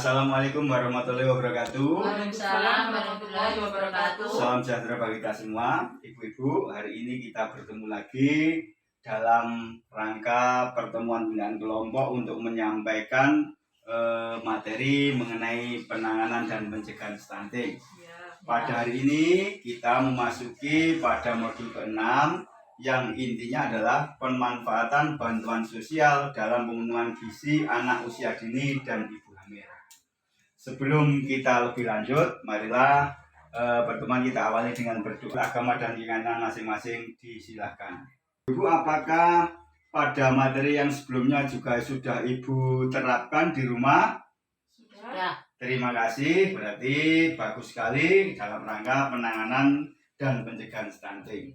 Assalamualaikum warahmatullahi wabarakatuh. Waalaikumsalam warahmatullahi wabarakatuh. Salam sejahtera bagi kita semua. Ibu-ibu, hari ini kita bertemu lagi dalam rangka pertemuan binaan kelompok untuk menyampaikan materi mengenai penanganan dan pencegahan stunting. Pada hari ini kita memasuki pada modul ke-6 yang intinya adalah pemanfaatan bantuan sosial dalam pemenuhan gizi anak usia dini dan ibu hamil. Sebelum kita lebih lanjut, marilah pertemuan kita awali dengan berdoa. Agama dan keyakinan masing-masing disilahkan. Ibu, apakah pada materi yang sebelumnya juga sudah Ibu terapkan di rumah? Sudah. Terima kasih, berarti bagus sekali dalam rangka penanganan dan pencegahan stunting.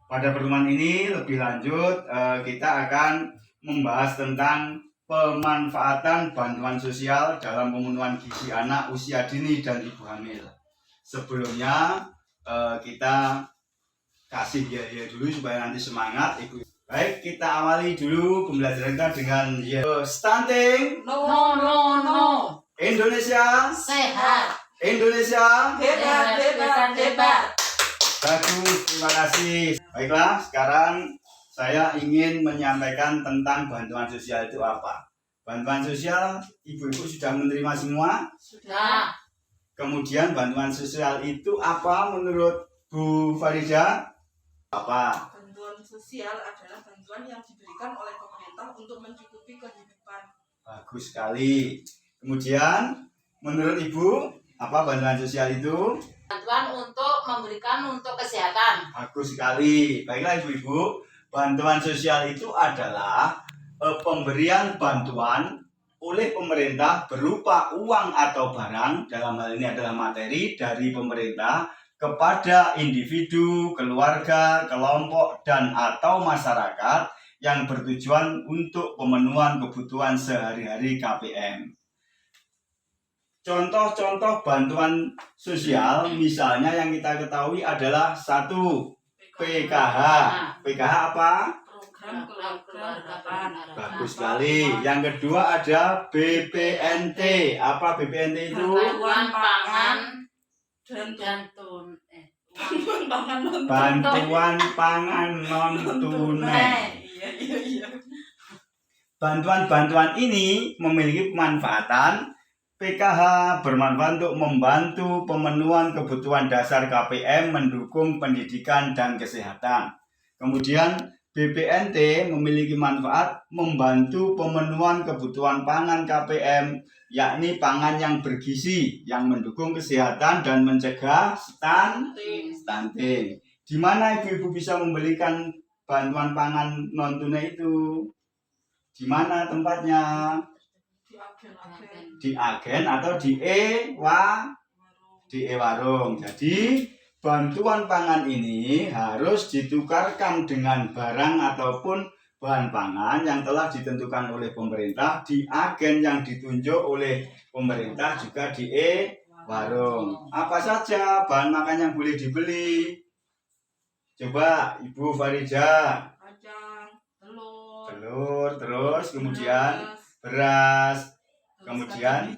Pada pertemuan ini lebih lanjut kita akan membahas tentang pemanfaatan bantuan sosial dalam pemenuhan gizi anak usia dini dan ibu hamil. Sebelumnya kita kasih ya dulu supaya nanti semangat ibu. Baik, kita awali dulu pembelajaran kita dengan stunting. No. Indonesia Sehat. Indonesia Hebat. bagus, terima kasih. Baiklah, sekarang saya ingin menyampaikan tentang bantuan sosial itu apa. Bantuan sosial ibu-ibu sudah menerima semua. Sudah. Kemudian bantuan sosial itu apa menurut Bu Farida? Apa? Bantuan sosial adalah bantuan yang diberikan oleh pemerintah untuk mencukupi kehidupan. Bagus sekali. Kemudian menurut Ibu, apa bantuan sosial itu? Bantuan memberikan untuk kesehatan. Bagus sekali. Baiklah ibu-ibu, bantuan sosial itu adalah pemberian bantuan oleh pemerintah berupa uang atau barang, dalam hal ini adalah materi dari pemerintah kepada individu, keluarga, kelompok, dan atau masyarakat yang bertujuan untuk pemenuhan kebutuhan sehari-hari KPM. Contoh-contoh bantuan sosial misalnya yang kita ketahui adalah 1. PKH. PKH apa? Program keluarga harapan. Bagus sekali. Yang kedua ada BPNT. Apa BPNT itu? Bantuan pangan Dan Bantuan pangan non tunai. Iya. Bantuan-bantuan ini memiliki pemanfaatan. PKH bermanfaat untuk membantu pemenuhan kebutuhan dasar KPM, mendukung pendidikan dan kesehatan. Kemudian BPNT memiliki manfaat membantu pemenuhan kebutuhan pangan KPM, yakni pangan yang bergizi, yang mendukung kesehatan dan mencegah stunting. Di mana ibu-ibu bisa membelikan bantuan pangan non tunai itu? Di mana tempatnya? Di agen atau di e-warung. Jadi bantuan pangan ini harus ditukarkan dengan barang ataupun bahan pangan yang telah ditentukan oleh pemerintah di agen yang ditunjuk oleh pemerintah, juga di e-warung. Apa saja bahan makan yang boleh dibeli? Coba Ibu Farida. Kacang, Telur, terus kemudian beras, kemudian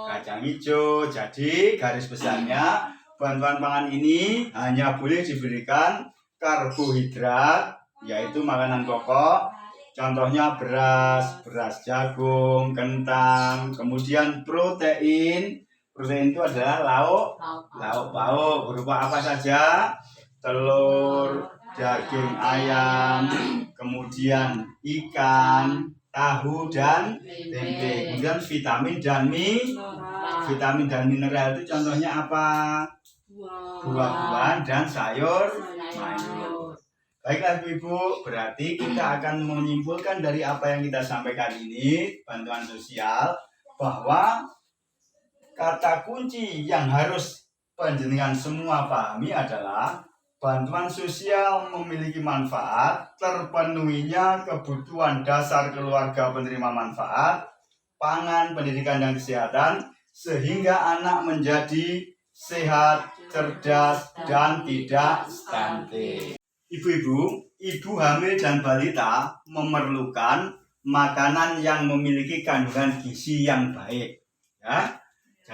kacang hijau. Jadi garis besarnya bantuan pangan ini hanya boleh diberikan karbohidrat, yaitu makanan pokok. Contohnya beras jagung, kentang. Kemudian protein itu adalah lauk pauk berupa apa saja? Telur, daging ayam, kemudian ikan, tahu dan tempe. Kemudian vitamin dan mineral itu contohnya apa? Buah-buahan dan sayur mayur. Baiklah ibu, berarti kita akan menyimpulkan dari apa yang kita sampaikan ini, bantuan sosial, bahwa kata kunci yang harus panjenengan semua pahami adalah bantuan sosial memiliki manfaat terpenuhinya kebutuhan dasar keluarga penerima manfaat, pangan, pendidikan, dan kesehatan, sehingga anak menjadi sehat, cerdas, dan tidak stunting. Ibu-ibu, ibu hamil dan balita memerlukan makanan yang memiliki kandungan gizi yang baik. Ya,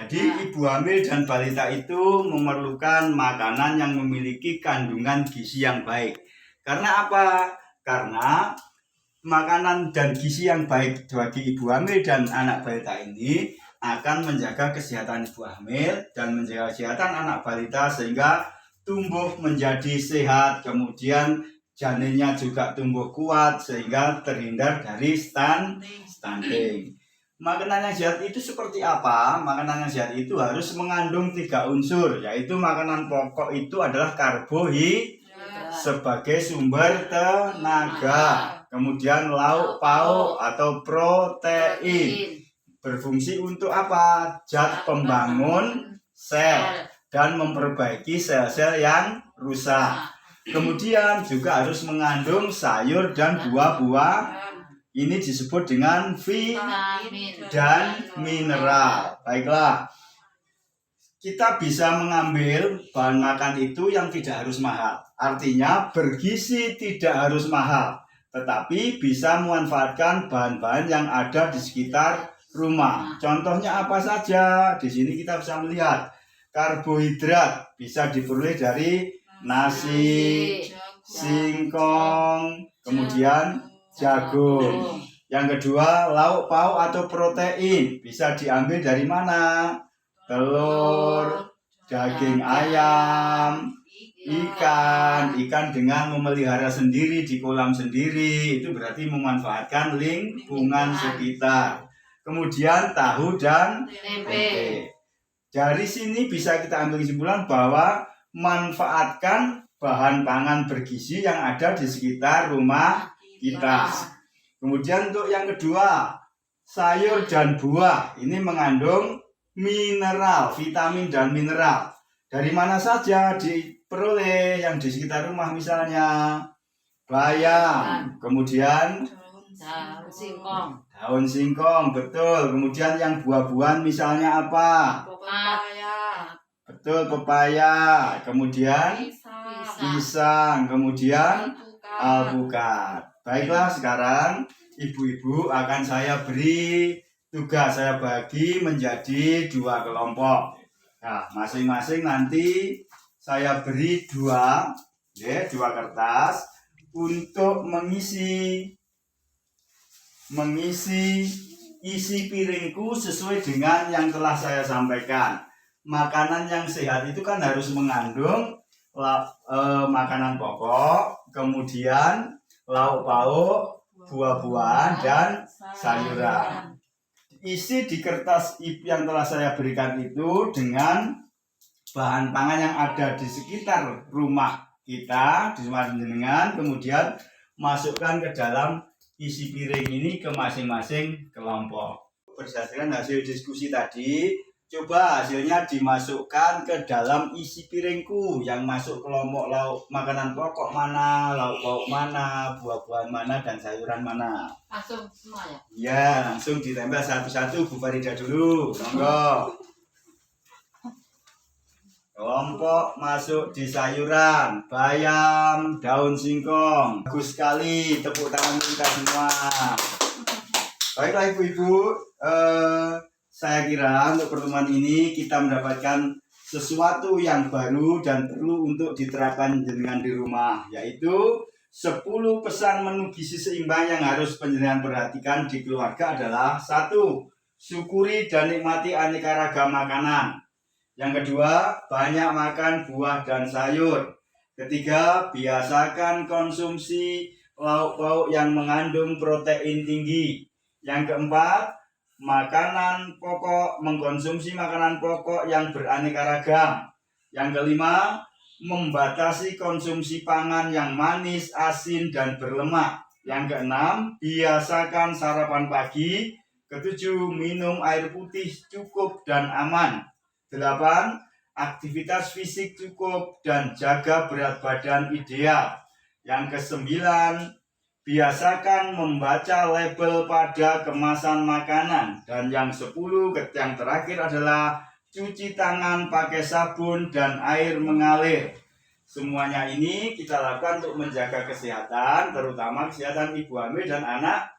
Jadi ibu hamil dan balita itu memerlukan makanan yang memiliki kandungan gizi yang baik. Karena apa? Karena makanan dan gizi yang baik bagi ibu hamil dan anak balita ini akan menjaga kesehatan ibu hamil dan menjaga kesehatan anak balita sehingga tumbuh menjadi sehat, kemudian janinnya juga tumbuh kuat sehingga terhindar dari stunting. Makanan yang sehat itu seperti apa? Makanan yang sehat itu harus mengandung 3 unsur, yaitu makanan pokok itu adalah karbohidrat sebagai sumber tenaga. Kemudian lauk pauk atau protein berfungsi untuk apa? Zat pembangun sel dan memperbaiki sel-sel yang rusak. Kemudian juga harus mengandung sayur dan buah-buah. Ini disebut dengan vitamin dan mineral. Baiklah, kita bisa mengambil bahan makan itu yang tidak harus mahal. Artinya bergizi tidak harus mahal, tetapi bisa memanfaatkan bahan-bahan yang ada di sekitar rumah. Contohnya apa saja? Di sini kita bisa melihat karbohidrat bisa diperoleh dari nasi, singkong, kemudian jagung. Yang kedua, lauk pauk atau protein bisa diambil dari mana? Telur, daging ayam, ikan dengan memelihara sendiri di kolam sendiri, itu berarti memanfaatkan lingkungan sekitar. Kemudian tahu dan tempe. Dari sini bisa kita ambil kesimpulan bahwa manfaatkan bahan pangan bergizi yang ada di sekitar rumah kita. Kemudian untuk yang kedua, sayur dan buah ini mengandung mineral, vitamin dan mineral. Dari mana saja diperoleh? Yang di sekitar rumah misalnya bayam, kemudian daun singkong, betul. Kemudian yang buah-buahan misalnya apa? Betul, pepaya. Kemudian pisang, kemudian alpukat. Baiklah, sekarang ibu-ibu akan saya beri tugas, saya bagi menjadi 2 kelompok. Nah, masing-masing nanti saya beri 2 kertas untuk mengisi isi piringku sesuai dengan yang telah saya sampaikan. Makanan yang sehat itu kan harus mengandung makanan pokok, kemudian lauk pauk, buah-buahan, dan sayuran. Isi di kertas yang telah saya berikan itu dengan bahan pangan yang ada di sekitar rumah kita, di rumah jenengan, kemudian masukkan ke dalam isi piring ini ke masing-masing kelompok. Berdasarkan hasil diskusi tadi, coba hasilnya dimasukkan ke dalam isi piringku. Yang masuk kelompok lauk makanan pokok mana, lauk pauk mana, buah-buahan mana, dan sayuran mana. Langsung semua ya? Ya, langsung ditempel satu-satu. Bu Farida dulu, monggo. Kelompok masuk di sayuran, bayam, daun singkong. Bagus sekali, tepuk tangan kita semua. Baiklah ibu-ibu, saya kira untuk pertemuan ini kita mendapatkan sesuatu yang baru dan perlu untuk diterapkan jenengan di rumah, yaitu 10 pesan menu gizi seimbang yang harus panjenengan perhatikan di keluarga adalah 1. Syukuri dan nikmati aneka ragam makanan. Yang kedua, banyak makan buah dan sayur. Ketiga, biasakan konsumsi lauk pauk yang mengandung protein tinggi. Yang keempat, mengkonsumsi makanan pokok yang beraneka ragam. Yang kelima, membatasi konsumsi pangan yang manis, asin, dan berlemak. Yang keenam, biasakan sarapan pagi. Ketujuh, minum air putih cukup dan aman. 8. Aktivitas fisik cukup dan jaga berat badan ideal. Yang kesembilan, biasakan membaca label pada kemasan makanan. Dan yang 10, yang terakhir adalah cuci tangan pakai sabun dan air mengalir. Semuanya ini kita lakukan untuk menjaga kesehatan, terutama kesehatan ibu hamil dan anak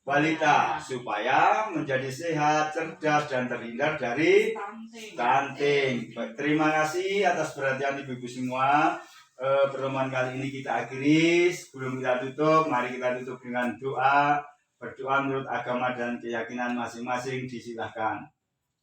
balita supaya menjadi sehat, cerdas dan terhindar dari stunting. Baik, terima kasih atas perhatian ibu-ibu semua. Pertemuan kali ini kita akhiri. Sebelum kita tutup, mari kita tutup dengan doa. Berdoa menurut agama dan keyakinan masing-masing, disilahkan.